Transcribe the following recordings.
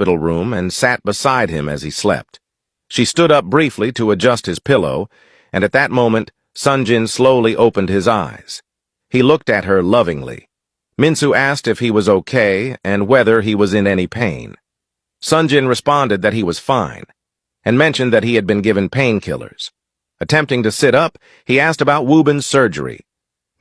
hospital room and sat beside him as he slept. She stood up briefly to adjust his pillow, and at that moment, Sunjin slowly opened his eyes. He looked at her lovingly. Minsu asked if he was okay and whether he was in any pain. Sunjin responded that he was fine, and mentioned that he had been given painkillers. Attempting to sit up, he asked about Woobin's surgery.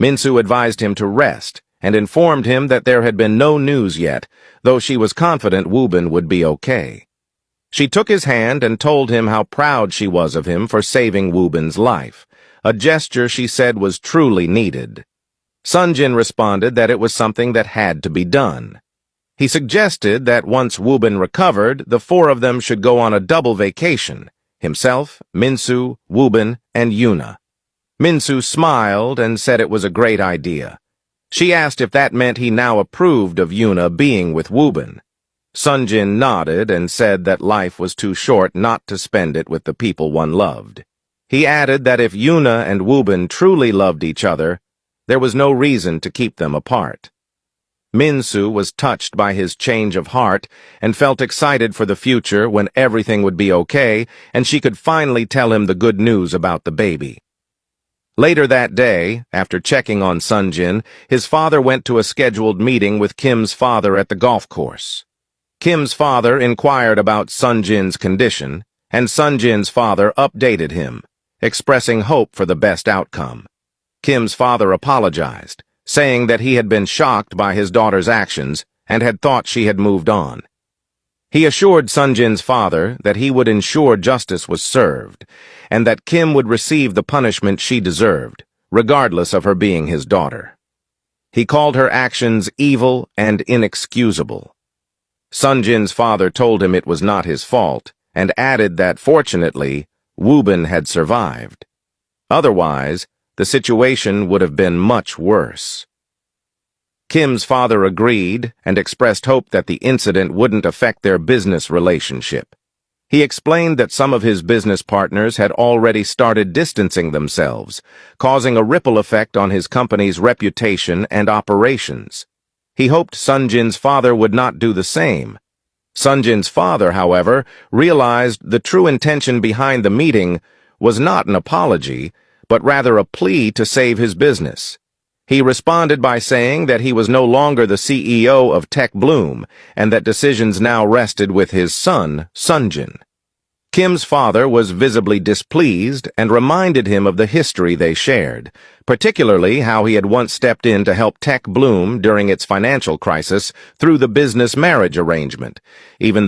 Minsu advised him to rest, and informed him that there had been no news yet, though she was confident Woobin would be okay. She took his hand and told him how proud she was of him for saving Woobin's life, a gesture she said was truly needed. Sunjin responded that it was something that had to be done. He suggested that once Woobin recovered, the four of them should go on a double vacation, himself, Minsu, Woobin, and Yuna. Minsu smiled and said it was a great idea. She asked if that meant he now approved of Yuna being with Woobin. Sunjin nodded and said that life was too short not to spend it with the people one loved. He added that if Yuna and Woobin truly loved each other, there was no reason to keep them apart. Minsu was touched by his change of heart and felt excited for the future when everything would be okay and she could finally tell him the good news about the baby. Later that day, after checking on Sunjin, his father went to a scheduled meeting with Kim's father at the golf course. Kim's father inquired about Sunjin's condition, and Sunjin's father updated him, expressing hope for the best outcome. Kim's father apologized, saying that he had been shocked by his daughter's actions and had thought she had moved on. He assured Sunjin's father that he would ensure justice was served, and that Kim would receive the punishment she deserved, regardless of her being his daughter. He called her actions evil and inexcusable. Sunjin's father told him it was not his fault, and added that, fortunately, Woobin had survived. Otherwise, the situation would have been much worse. Kim's father agreed and expressed hope that the incident wouldn't affect their business relationship. He explained that some of his business partners had already started distancing themselves, causing a ripple effect on his company's reputation and operations. He hoped Sunjin's father would not do the same. Sunjin's father, however, realized the true intention behind the meeting was not an apology, but rather a plea to save his business. He responded by saying that he was no longer the CEO of Tech Bloom and that decisions now rested with his son, Sunjin. Kim's father was visibly displeased and reminded him of the history they shared, particularly how he had once stepped in to help Tech Bloom during its financial crisis through the business marriage arrangement, even